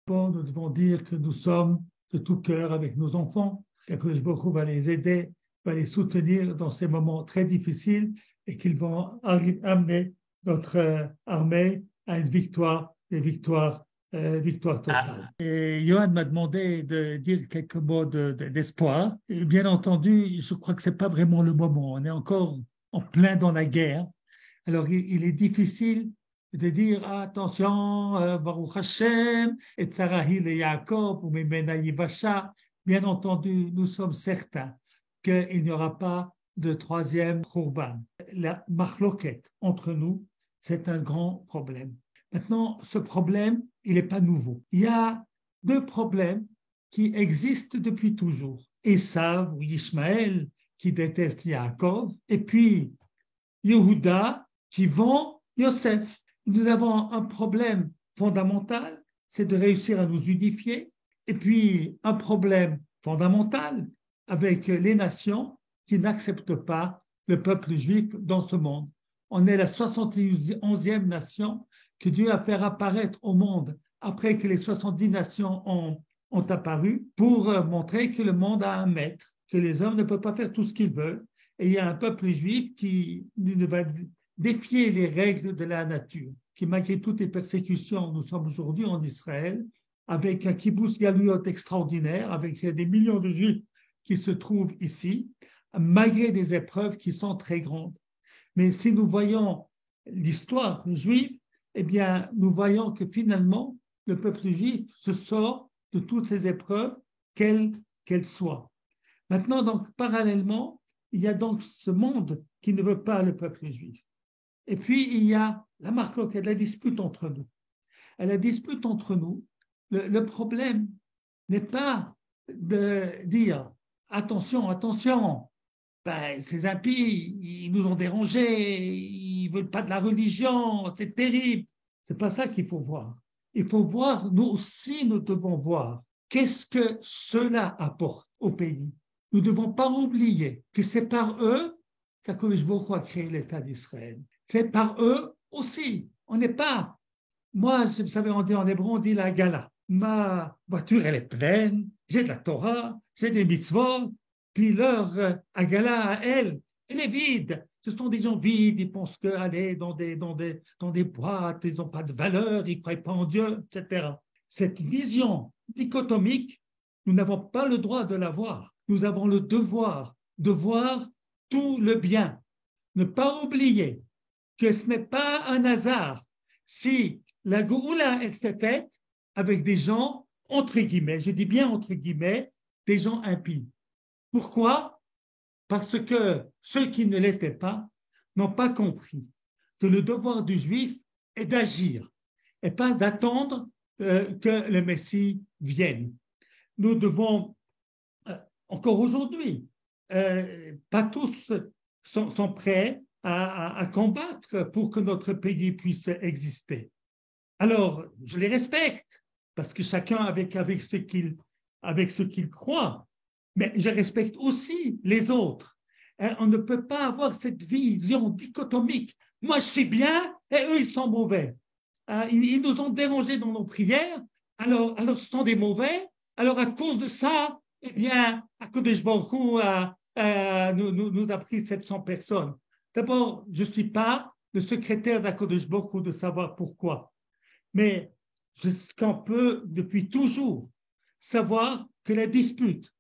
D'abord, nous devons dire que nous sommes de tout cœur avec nos enfants, qu'Akadosh Baruch Hu va les aider, va les soutenir dans ces moments très difficiles et qu'ils vont amener notre armée à une victoire, victoire totale. Et Johan m'a demandé de dire quelques mots d'espoir. Et bien entendu, je crois que ce n'est pas vraiment le moment. On est encore en plein dans la guerre. Alors, il est difficile de dire attention, Baruch Hashem, et Tzarahi le Yaakov, ou Mimena Yivasha. Bien entendu, nous sommes certains qu'il n'y aura pas de troisième Khurban. La machloket entre nous, c'est un grand problème. Maintenant, ce problème, il n'est pas nouveau. Il y a deux problèmes qui existent depuis toujours. Esav ou Ishmaël qui déteste Yaakov, et puis Yehuda qui vend Yosef. Nous avons un problème fondamental, c'est de réussir à nous unifier, et puis un problème fondamental avec les nations qui n'acceptent pas le peuple juif dans ce monde. On est la 71e nation que Dieu a fait apparaître au monde après que les 70 nations ont apparu pour montrer que le monde a un maître, que les hommes ne peuvent pas faire tout ce qu'ils veulent. Et il y a un peuple juif qui va défier les règles de la nature, qui malgré toutes les persécutions, nous sommes aujourd'hui en Israël, avec un kibbutz galuyot extraordinaire, avec des millions de juifs qui se trouvent ici, malgré des épreuves qui sont très grandes. Mais si nous voyons l'histoire juive, eh bien, nous voyons que finalement, le peuple juif se sort de toutes ces épreuves, quelles soient. Maintenant, donc, parallèlement, il y a donc ce monde qui ne veut pas le peuple juif. Et puis, il y a la marloquette, la dispute entre nous. Et la dispute entre nous, le problème n'est pas de dire attention, attention, ben, ces impies, ils nous ont dérangés, ils ne veulent pas de la religion, c'est terrible. Ce n'est pas ça qu'il faut voir. Il faut voir, nous aussi, nous devons voir qu'est-ce que cela apporte au pays. Nous ne devons pas oublier que c'est par eux qu'Akadosh Baruch Hu a créé l'État d'Israël. C'est par eux aussi. On n'est pas. Moi, vous savez, on dit en hébreu, on dit la gala. Ma voiture, elle est pleine, j'ai de la Torah, j'ai des mitzvot, puis leur agala à elle est vide. Ce sont des gens vides, ils pensent qu'aller dans des boîtes, ils n'ont pas de valeur, ils ne croient pas en Dieu, etc. Cette vision dichotomique, nous n'avons pas le droit de l'avoir. Nous avons le devoir de voir tout le bien. Ne pas oublier que ce n'est pas un hasard si la Géoula, elle s'est faite avec des gens, entre guillemets, je dis bien entre guillemets, des gens impies. Pourquoi? Parce que ceux qui ne l'étaient pas n'ont pas compris que le devoir du juif est d'agir et pas d'attendre que le Messie vienne. Nous devons, encore aujourd'hui, pas tous sont prêts à combattre pour que notre pays puisse exister. Alors, je les respecte, parce que chacun avec ce qu'il croit, mais je respecte aussi les autres. On ne peut pas avoir cette vision dichotomique. Moi, je suis bien et eux, ils sont mauvais. Ils nous ont dérangés dans nos prières, alors ce sont des mauvais. Alors, à cause de ça, eh bien, Akadosh Baruch Hu nous a pris 700 personnes. D'abord, je ne suis pas le secrétaire d'Akadosh Baruch Hu de savoir pourquoi. Mais qu'on peut, depuis toujours, savoir que la dispute,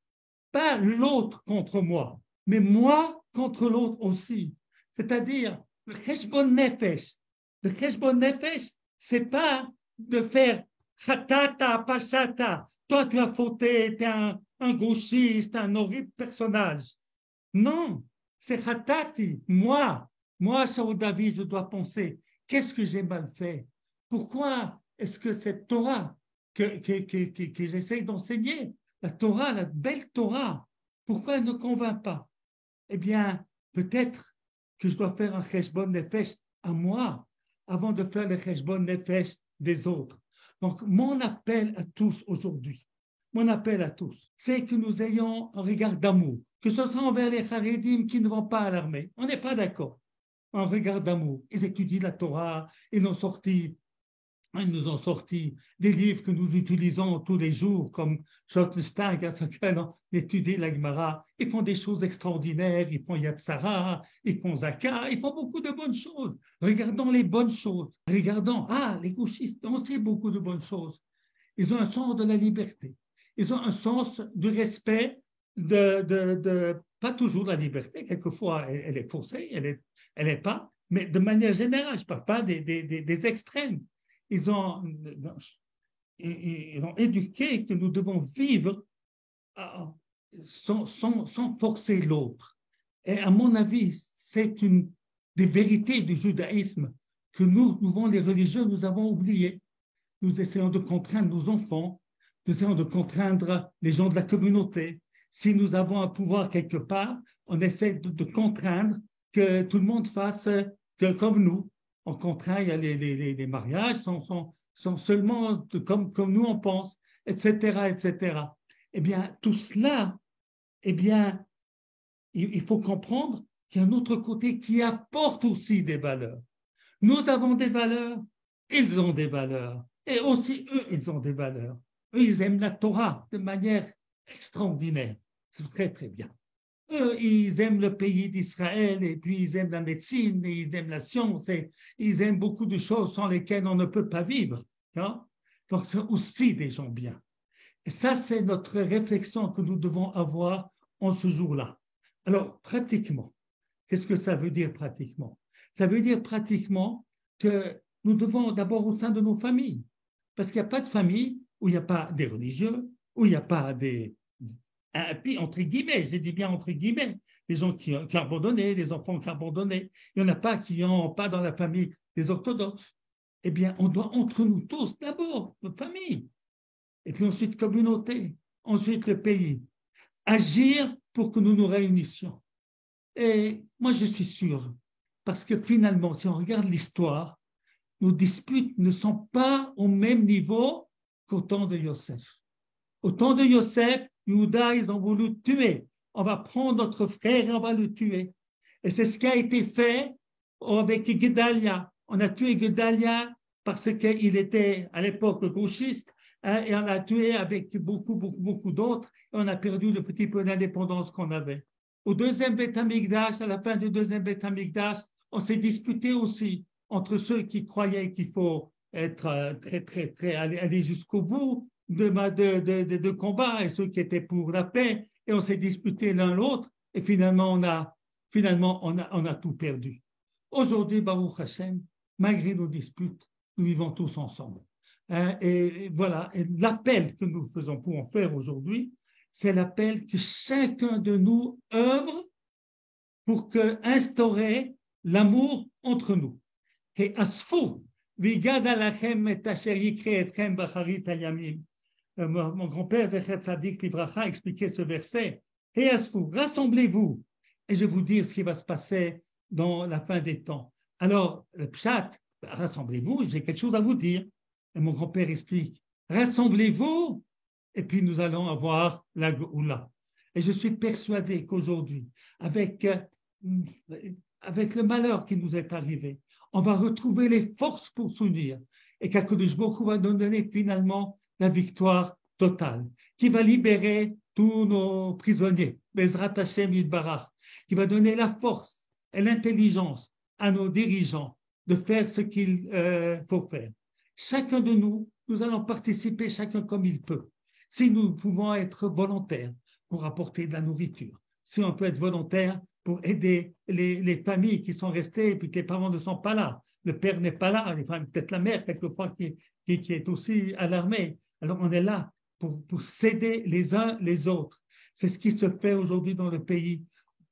pas l'autre contre moi, mais moi contre l'autre aussi. C'est-à-dire, le cheshbon nefesh. Le cheshbon nefesh, c'est pas de faire chatata, pachata. Toi, tu as fauté, tu es un gauchiste, un horrible personnage. Non, c'est chatati. Moi, Shaul David, je dois penser, qu'est-ce que j'ai mal fait? Pourquoi est-ce que cette Torah que j'essaye d'enseigner, la Torah, la belle Torah, pourquoi elle ne convainc pas? Eh bien, peut-être que je dois faire un cheshbon nefesh à moi avant de faire le cheshbon nefesh des autres. Donc, mon appel à tous aujourd'hui, c'est que nous ayons un regard d'amour, que ce soit envers les Haredim qui ne vont pas à l'armée. On n'est pas d'accord. Un regard d'amour. Ils étudient la Torah, ils n'ont sorti Ils nous ont sorti des livres que nous utilisons tous les jours, comme Schottenstein, grâce auquel on étudie la Gemara. Ils font des choses extraordinaires, ils font Yad Sarah, ils font Zaka, ils font beaucoup de bonnes choses. Regardons les bonnes choses. Regardons, les gauchistes ont aussi beaucoup de bonnes choses. Ils ont un sens de la liberté. Ils ont un sens du respect pas toujours la liberté, quelquefois elle est faussée, elle est pas, mais de manière générale, je ne parle pas des extrêmes. Ils ont, ils ont éduqué que nous devons vivre sans forcer l'autre. Et à mon avis, c'est une des vérités du judaïsme que nous, les religieux, nous avons oubliées. Nous essayons de contraindre nos enfants, nous essayons de contraindre les gens de la communauté. Si nous avons un pouvoir quelque part, on essaie de contraindre que tout le monde fasse comme nous. On contraint, les mariages sont seulement comme nous on pense, etc., etc. Eh bien, tout cela, eh bien, il faut comprendre qu'il y a un autre côté qui apporte aussi des valeurs. Nous avons des valeurs, ils ont des valeurs. Et aussi, eux, ils ont des valeurs. Eux, ils aiment la Torah de manière extraordinaire. C'est très, très bien. Eux, ils aiment le pays d'Israël, et puis ils aiment la médecine, et ils aiment la science, et ils aiment beaucoup de choses sans lesquelles on ne peut pas vivre. Hein? Donc, c'est aussi des gens bien. Et ça, c'est notre réflexion que nous devons avoir en ce jour-là. Alors, pratiquement, qu'est-ce que ça veut dire pratiquement? Ça veut dire pratiquement que nous devons d'abord au sein de nos familles, parce qu'il n'y a pas de famille où il n'y a pas des religieux, où il n'y a pas des, puis entre guillemets, j'ai dit bien entre guillemets, des gens qui ont abandonné, des enfants qui ont abandonné. Il n'y en a pas qui n'ont pas dans la famille des orthodoxes. Eh bien, on doit entre nous tous, d'abord, notre famille, et puis ensuite communauté, ensuite le pays, agir pour que nous nous réunissions. Et moi, je suis sûr, parce que finalement, si on regarde l'histoire, nos disputes ne sont pas au même niveau qu'au temps de Yosef. Au temps de Yosef, Yehuda, ils ont voulu tuer. On va prendre notre frère et on va le tuer. Et c'est ce qui a été fait avec Gedalia. On a tué Gedalia parce qu'il était à l'époque gauchiste, hein, et on l'a tué avec beaucoup d'autres. Et on a perdu le petit peu d'indépendance qu'on avait. Au deuxième Beth Amikdash, à la fin du deuxième Beth Amikdash, on s'est disputé aussi entre ceux qui croyaient qu'il faut être très, aller jusqu'au bout de combat et ceux qui étaient pour la paix. Et on s'est disputé l'un l'autre et finalement, on a tout perdu. Aujourd'hui, Baruch Hashem, malgré nos disputes, nous vivons tous ensemble. Et voilà, et l'appel que nous faisons pour en faire aujourd'hui, c'est l'appel que chacun de nous œuvre pour instaurer l'amour entre nous. Et asfou, vigad alachem et asher yikre etchem bacharit hayamim. Mon grand-père, Zecher Tzadik Livracha, expliquait ce verset. Et asfou, rassemblez-vous. Et je vais vous dire ce qui va se passer dans la fin des temps. Alors, le pshat, rassemblez-vous, j'ai quelque chose à vous dire. Et mon grand-père explique, rassemblez-vous, et puis nous allons avoir la Géoula. Et je suis persuadé qu'aujourd'hui, avec le malheur qui nous est arrivé, on va retrouver les forces pour s'unir et qu'Akadosh Baruch Hu va nous donner finalement la victoire totale, qui va libérer tous nos prisonniers, Bezrat Hashem Yitbarach, qui va donner la force et l'intelligence à nos dirigeants de faire ce qu'il faut faire. Chacun de nous, nous allons participer chacun comme il peut. Si nous pouvons être volontaires pour apporter de la nourriture, si on peut être volontaire pour aider les familles qui sont restées et puis que les parents ne sont pas là, le père n'est pas là, peut-être la mère quelquefois qui est aussi alarmée. Alors on est là pour s'aider les uns les autres. C'est ce qui se fait aujourd'hui dans le pays.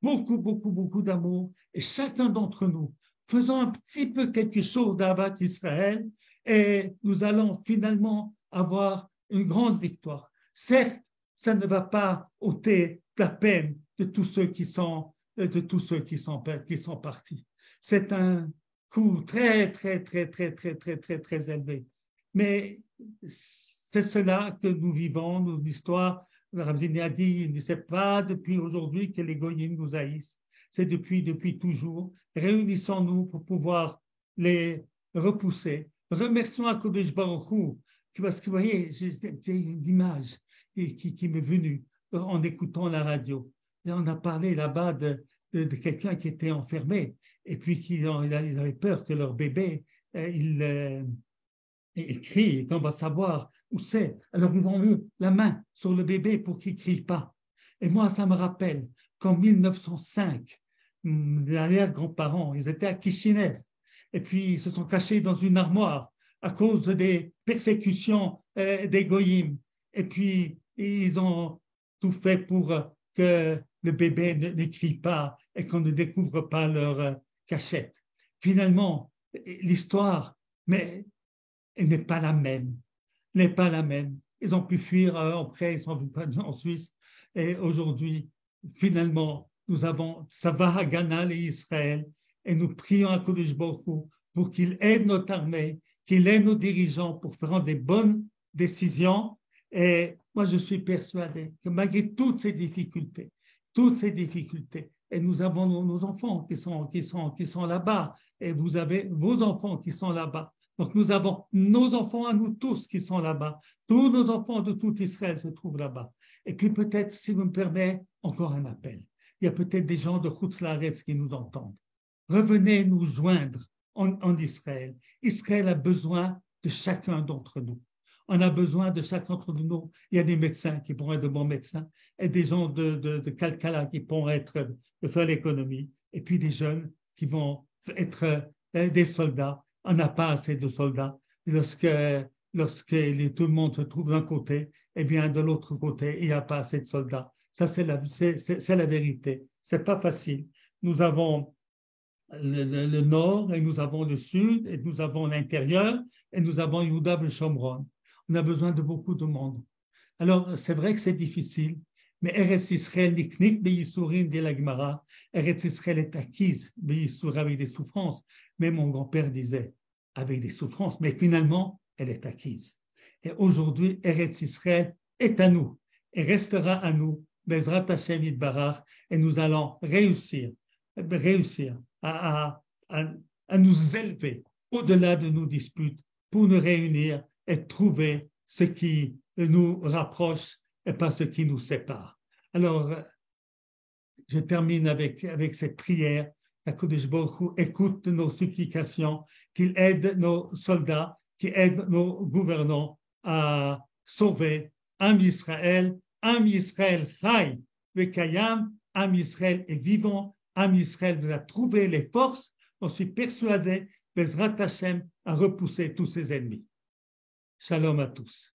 Beaucoup d'amour. Et chacun d'entre nous, faisons un petit peu quelque chose d'Avat Israël et nous allons finalement avoir une grande victoire. Certes, ça ne va pas ôter la peine de tous ceux qui sont partis. C'est un coût très élevé. Mais c'est cela que nous vivons, nos histoires. Le Rabbi a dit, ce n'est pas depuis aujourd'hui que les goyim nous haïssent. C'est depuis toujours. Réunissons-nous pour pouvoir les repousser Remercions HaKadosh Baruch Hu, parce que vous voyez, j'ai une image qui m'est venue en écoutant la radio. Et on a parlé là-bas de quelqu'un qui était enfermé et puis ils avaient peur que leur bébé, il crie et qu'on va savoir où c'est. Alors ils ont mis la main sur le bébé pour qu'il ne crie pas. Et moi, ça me rappelle qu'en 1905, les arrière-grands-parents, ils étaient à Kishinev et puis ils se sont cachés dans une armoire à cause des persécutions des goyim. Et puis ils ont tout fait pour que le bébé ne crie pas et qu'on ne découvre pas leur cachette. Finalement, l'histoire, mais elle n'est pas la même. N'est pas la même. Ils ont pu fuir après, ils sont venus en Suisse. Et aujourd'hui, finalement, nous avons Tzava Hagana et Israël et nous prions à Kodesh Baruch Hu pour qu'il aide notre armée, qu'il aide nos dirigeants pour prendre des bonnes décisions. Et moi, je suis persuadé que malgré toutes ces difficultés, et nous avons nos enfants qui sont là-bas, et vous avez vos enfants qui sont là-bas. Donc nous avons nos enfants à nous tous qui sont là-bas. Tous nos enfants de tout Israël se trouvent là-bas. Et puis peut-être, si vous me permettez, encore un appel. Il y a peut-être des gens de Chutz La'aretz qui nous entendent. Revenez nous joindre en Israël. Israël a besoin de chacun d'entre nous. On a besoin de chacun d'entre nous. Il y a des médecins qui pourront être de bons médecins et des gens de Calcala qui pourront de faire l'économie. Et puis des jeunes qui vont être des soldats. On n'a pas assez de soldats. Lorsque tout le monde se trouve d'un côté, eh bien, de l'autre côté, il n'y a pas assez de soldats. Ça, c'est la vérité. C'est pas facile. Nous avons le nord et nous avons le sud et nous avons l'intérieur et nous avons Yehuda et Shomron. On a besoin de beaucoup de monde. Alors, c'est vrai que c'est difficile, mais Eretz Israël niknik beyisurim dit la Gemara. Eretz Israël est acquise beyisur avec des souffrances. Mais mon grand-père disait avec des souffrances, mais finalement, elle est acquise. Et aujourd'hui, Eretz Israël est à nous et restera à nous, Bezrat Hashem Yitbarach, et nous allons réussir à nous élever au-delà de nos disputes pour nous réunir et trouver ce qui nous rapproche et pas ce qui nous sépare. Alors, je termine avec cette prière. HaKadosh Baruch Hu écoute nos supplications, qu'il aide nos soldats, qu'il aide nos gouvernants à sauver Am Israël Chai Vekayam, Am Israël est vivant, Am Israël va trouver les forces, on suis persuadé, Bezrat Hashem, à repousser tous ses ennemis. Shalom à tous.